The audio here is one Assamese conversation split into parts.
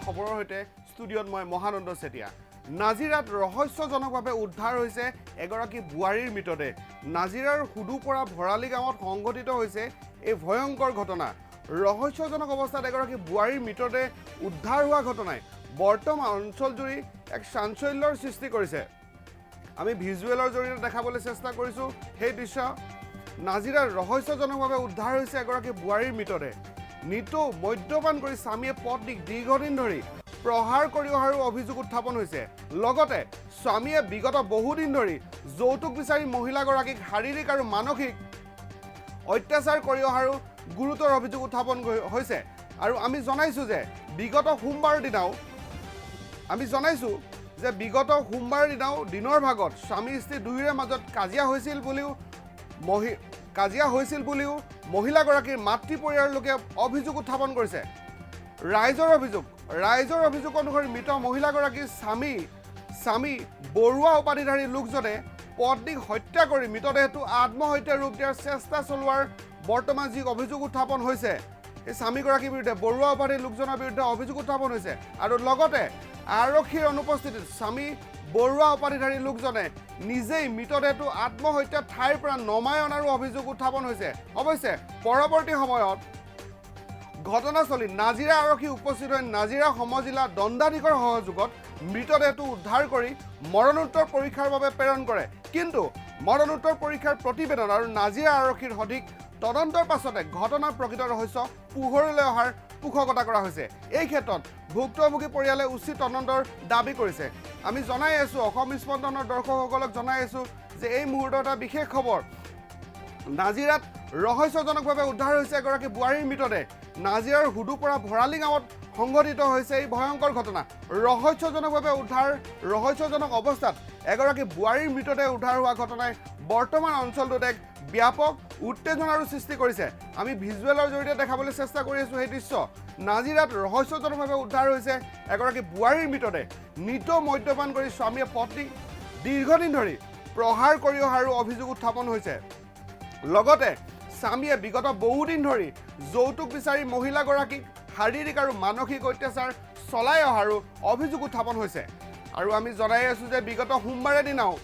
খবৰৰ সৈতে ষ্টুডিঅ'ত মই মহানন্দ চেতিয়া। নাজিৰাত ৰহস্যজনকভাৱে উদ্ধাৰ হৈছে এগৰাকী বোৱাৰীৰ মৃতদেহ। নাজিৰাৰ হুদুপৰা ভৰালি গাঁৱত সংঘটিত হৈছে এই ভয়ংকৰ ঘটনা। ৰহস্যজনক অৱস্থাত এগৰাকী বোৱাৰীৰ মৃতদেহ উদ্ধাৰ হোৱা ঘটনাই বৰ্তমান অঞ্চলজুৰি এক চাঞ্চল্যৰ সৃষ্টি কৰিছে। আমি ভিজুৱেলৰ জৰিয়তে দেখাবলৈ চেষ্টা কৰিছোঁ সেই দৃশ্য। নাজিৰাত ৰহস্যজনকভাৱে উদ্ধাৰ হৈছে এগৰাকী বোৱাৰীৰ মৃতদেহ। নিতৌ মদ্যপান কৰি স্বামীয়ে পত্নীক দীৰ্ঘদিন ধৰি প্ৰহাৰ কৰি অহাৰ অভিযোগ উত্থাপন হৈছে। লগতে স্বামীয়ে বিগত বহুদিন ধৰি যৌতুক বিচাৰি মহিলাগৰাকীক শাৰীৰিক আৰু মানসিক অত্যাচাৰ কৰি অহাৰো গুৰুতৰ অভিযোগ উত্থাপন হৈছে। আৰু আমি জনাইছোঁ যে বিগত সোমবাৰৰ দিনাও দিনৰ ভাগত স্বামী স্ত্ৰী দুয়োৰে মাজত কাজিয়া হৈছিল বুলিও মহিলাগৰাকীৰ মাতৃ পৰিয়ালৰ লোকে অভিযোগ উত্থাপন কৰিছে। ৰাইজৰ অভিযোগ অনুসৰি মৃত মহিলাগৰাকীৰ স্বামী বৰুৱা উপাধিধাৰী লোকজনে পত্নীক হত্যা কৰি মৃতদেহটো আত্মহত্যাৰ ৰূপ দিয়াৰ চেষ্টা চলোৱাৰ বৰ্তমান যি অভিযোগ উত্থাপন হৈছে, এই স্বামীগৰাকীৰ বিৰুদ্ধে বৰুৱা উপাধিৰ লোকজনৰ বিৰুদ্ধে অভিযোগ উত্থাপন হৈছে। আৰু লগতে আৰক্ষীৰ অনুপস্থিতিত স্বামী বৰুৱা উপাধিধাৰী লোকজনে নিজেই মৃতদেহটো আত্মহত্যাৰ ঠাইৰ পৰা নমাই অনাৰো অভিযোগ উত্থাপন হৈছে। অৱশ্যে পৰৱৰ্তী সময়ত ঘটনাস্থলীত নাজিৰা আৰক্ষী উপস্থিত হৈ নাজিৰা সমজিলা দণ্ডাধীশৰ সহযোগত মৃতদেহটো উদ্ধাৰ কৰি মৰণোত্তৰ পৰীক্ষাৰ বাবে প্ৰেৰণ কৰে। কিন্তু মৰণোত্তৰ পৰীক্ষাৰ প্ৰতিবেদন আৰু নাজিৰা আৰক্ষীৰ সঠিক তদন্তৰ পাছতে ঘটনাৰ প্ৰকৃত ৰহস্য পোহৰলৈ অহাৰ পোষকতা কৰা হৈছে। এই ক্ষেত্ৰত ভুক্তভোগী পৰিয়ালে উচিত তদন্তৰ দাবী কৰিছে। আমি জনাই আছোঁ, অসম স্পন্দনৰ দৰ্শকসকলক জনাই আছোঁ যে এই মুহূৰ্তত এটা বিশেষ খবৰ। নাজিৰাত ৰহস্যজনকভাৱে উদ্ধাৰ হৈছে এগৰাকী বোৱাৰীৰ মৃতদেহ। নাজিৰাৰ হুদুপৰা ভৰালি গাঁৱত সংঘটিত হৈছে এই ভয়ংকৰ ঘটনা। ৰহস্যজনক অৱস্থাত এগৰাকী বোৱাৰীৰ মৃতদেহ উদ্ধাৰ হোৱা ঘটনাই বৰ্তমান অঞ্চলটোত এক ব্যাপক উত্তেজনাৰো সৃষ্টি কৰিছে। আমি ভিজুৱেলৰ জৰিয়তে দেখাবলৈ চেষ্টা কৰি আছোঁ সেই দৃশ্য। নাজিৰাত ৰহস্যজনকভাৱে উদ্ধাৰ হৈছে এগৰাকী বোৱাৰীৰ মৃতদেহ। নিতৌ মদ্যপান কৰি স্বামীয়ে পত্নীক দীৰ্ঘদিন ধৰি প্ৰহাৰ কৰি অহাৰো অভিযোগ উত্থাপন হৈছে। লগতে স্বামীয়ে বিগত বহুদিন ধৰি যৌতুক বিচাৰি মহিলাগৰাকীক শাৰীৰিক আৰু মানসিক অত্যাচাৰ চলাই অহাৰো অভিযোগ উত্থাপন হৈছে। আৰু আমি জনাই আছোঁ যে বিগত সোমবাৰৰ দিনাও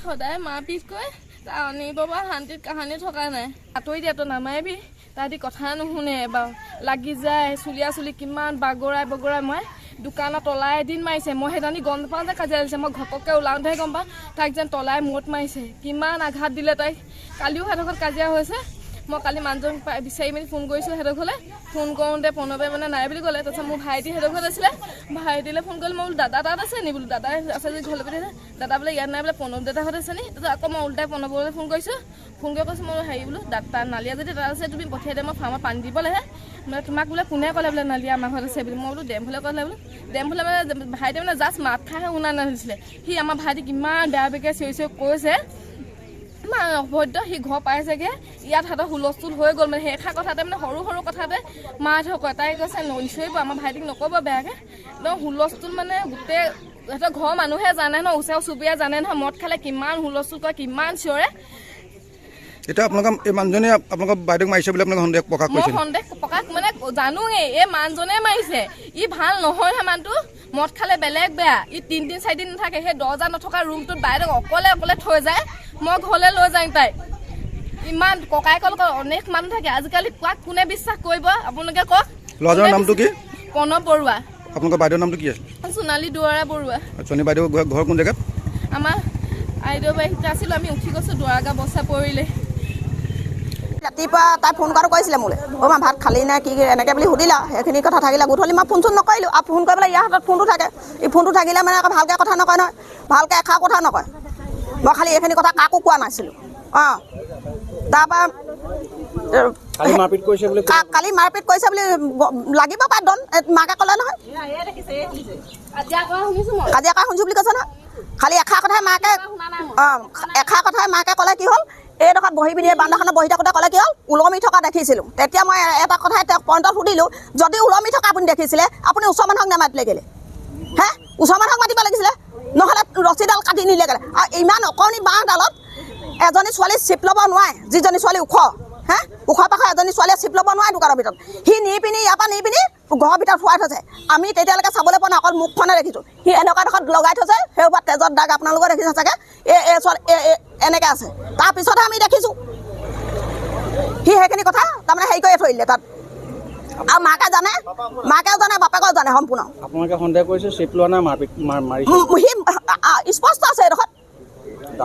সদায় মাৰপিট কৰে, আনিব বা শান্তিত কাহানি থকা নাই। আঁতৰি দিয়াতো নামাৰিবি, তাহাঁতি কথা নুশুনে। এবাৰ লাগি যায়, চুলি কিমান বগৰাই মই দোকানত তলাই এদিন মাৰিছে। মই সেইদিনা গম নাপাওঁ যে কাজিয়া লাগিছে। মই ঘপককৈ ওলাওঁতেহে গম পাওঁ তাইক যেন তলাই মূৰত মাৰিছে। কিমান আঘাত দিলে তাইক। কালিও সিহঁতৰ ঘৰত কাজিয়া হৈছে। মই কালি মানুহজন বিচাৰি মেলি ফোন কৰিছোঁ সিহঁতৰ ঘৰলৈ। ফোন কৰোঁতে প্ৰণৱে মানে নাই বুলি ক'লে। তাৰপিছত মোৰ ভাইটি সিহঁতৰ ঘৰত আছিলে। ভাইটিলৈ ফোন কৰিলোঁ। মই বোলো দাদা তাত আছে নি বোলো। দাদাই আছে যদি ঘৰলৈ পঠিয়াইছে। দাদা বোলে ইয়াত নাই বোলে, প্ৰণৱ দাদাহঁত আছে নি। তাৰপিছত আকৌ মই উল্টাই প্ৰণৱলৈ ফোন কৰিছোঁ। ফোন কৰি কৈছোঁ মই হেৰি বোলো তাত নালিয়া যদি তাত আছে তুমি পঠিয়াই দে, মই ফাৰ্মত পানী দিবলৈহে। মানে তোমাক বোলে কোনে ক'লে বোলে নালিয়া আমাৰ ঘৰত আছে বুলি। মই বোলো ডেমফুলে ক'লে বোলো। ডেমফুলে মানে ভাইটি মানে জাষ্ট মাত খাইহে শুনা নাছিলে। সি আমাৰ ভাইটিক ইমান বেয়া বেয়াকৈ চিঞৰি কৈছে। ইমান অভদ্ৰ। সি ঘৰ পাইছেগৈ, ইয়াত সিহঁতৰ হুলস্থুল হৈ গ'ল। মানে সেইষাৰ কথাতে মানে সৰু কথাতে মাহঁতে কয়। তাই কৈছে নিচিঞৰিব, আমাৰ ভাইটিক নক'ব বেয়াকৈ। একদম হুলস্থুল মানে গোটেই সিহঁতৰ ঘৰৰ মানুহে জানে ন, ওচৰ চুবুৰীয়া জানে নহয় মদ খালে কিমান হুলস্থুল কৰে, কিমান চিঞৰে। এতিয়া আপোনালোকে এই মানুহজনে আপোনালোকৰ বাইদেউক মাৰিছে বুলি আপোনালোকে সন্দেহ প্ৰকাশ কৰিছে? মই সন্দেহ প্ৰকাশ মানে জানোৱে এই মানুহজনে মাৰিছে। ই ভাল নহয় হে মানুহটো, মদ খালে বেলেগ বেয়া। ই 3 4 দিন নাথাকে, সেই দৰ্জা নথকা ৰুমটোত বাইদেউক অকলে অকলে থৈ যায়। মই ঘৰলৈ লৈ যাওঁ তাই। ইমান ককায়েকৰ লগত অনেক মানুহ থাকে, আজিকালি কাক কোনে বিশ্বাস কৰিব আপোনালোকে কওক? ল'ৰাজনৰ নামটো কি? প্ৰণৱ বৰুৱা। আপোনালোকৰ বাইদেউৰ নামটো কি আছিল? সোণালী দুৱৰা বৰুৱা। চনী বাইদেউ ঘৰ কোন জেগাত? আমাৰ আইদেউ বাৰীতে আছিলোঁ, আমি উঠি গৈছোঁ, দুৱাৰগা বস্তা পৰিলে। ৰাতিপুৱা তাই ফোন কৰাটো কৈছিলে মোলৈ, মা ভাত খালি নাই কি এনেকৈ বুলি সুধিলা। সেইখিনি কথা থাকিলে গধূলি মই ফোন চোন নকৰিলোঁ। আৰু ফোন কৰিবলৈ ইয়াৰ হাতত ফোনটো থাকে, এই ফোনটো থাকিলে মানে আকৌ ভালকৈ কথা নকয় নহয়, ভালকৈ এষাৰ কথা নকয়। মই খালি এইখিনি কথা কাকো কোৱা নাছিলোঁ। তাৰপৰা কালি মাৰপিট কৰিছে বুলি লাগিব পাৰে দন, মাকে ক'লে নহয়, কাজিয়া কৰা শুনিছোঁ বুলি কৈছে নহয়। খালি এষাৰ কথাই মাকে ক'লে কি হ'ল, এইডোখৰত বহি পিনি বান্দাখনত বহি থাকোঁতে ক'লে কি হ'ল, ওলমি থকা দেখিছিলোঁ। তেতিয়া মই এটা কথাই তেওঁক পইণ্টত সুধিলোঁ, যদি ওলমি থকা আপুনি দেখিছিলে আপুনি ওচৰ মানুহক নামাতিলে কেলে? হে, ওচৰ মানুহক মাতিব লাগিছিলে, নহ'লে ৰছীডাল কাটি নিলে কেলে? আৰু ইমান অকণি বাঁহডালত এজনী ছোৱালী চিপ ল'ব নোৱাৰে, যিজনী ছোৱালী ওখ, হে ওখ পাখৰ এজনী ছোৱালীয়ে চিপ ল'ব নোৱাৰে দোকানৰ ভিতৰত। সি নি পিনি ইয়াৰ পৰা নি পিনি ঘৰৰ ভিতৰত শুৱাই থৈছে। আমি তেতিয়ালৈকে চাবলৈ পোৱা নাই, অকল মুখখনে দেখিছোঁ। সি এনেকুৱা ডোখৰত লগাই থৈছে, সেইবাৰ তেজৰ দাগ আপোনালোকে দেখিছে চাগে, এনেকৈ আছে। তাৰপিছতহে আমি দেখিছোঁ সি সেইখিনি কথা তাৰমানে হেৰি কৰি থৈ দিলে তাত। আৰু মাকেও জানে, বাপেকেও জানে সম্পূৰ্ণ। আপোনালোকে সন্দেহ কৰিছে চিপ লোৱা নাই, মাৰিছে? সি স্পষ্ট আছে এইডোখৰত,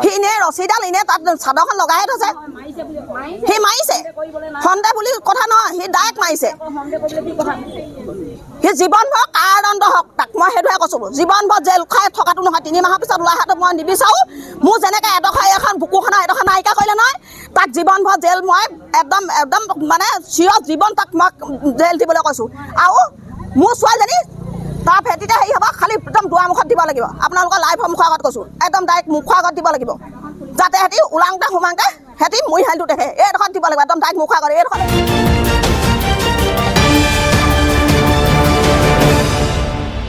সি এনেই ৰছীডাল এনেই তাত চাদৰখন লগাই থৈছে, সি মাৰিছে। সন্দেহ বুলি কথা নহয়, সি ডাইৰেক্ট মাৰিছে। সি জীৱনভৰ কাৰাদণ্ড হওক, তাক মই সেইটোহে কৈছোঁ। জীৱনভৰ জেল খাই থকাটো নহয়, 3 মাহৰ পিছত ওলাই অহাটো মই নিবিচাৰোঁ। মোৰ যেনেকৈ এডোখৰ এখন বুকুখনৰ এডোখৰ নাইকিয়া কৰিলে নহয়, তাক জীৱনভৰ জেল মই একদম মানে চিৰ জীৱন তাক মই জেল দিবলৈ কৈছোঁ। আৰু মোৰ ছোৱালীজনী তাৰ ভেটিতে হেৰি হ'ব, খালি একদম দুৱাৰমুখত দিব লাগিব। আপোনালোকৰ লাইভৰ মুখৰ আগত কৈছোঁ, একদম ডাইৰেক্ট মুখৰ আগত দিব লাগিব, যাতে সিহঁতি ওলাওঁতে সোমাওঁতে সিহঁতি মৰি হালটো দেখে। এইডোখৰত দিব লাগিব, একদম ডাইৰেক্ট মুখৰ আগত, এইডোখৰত।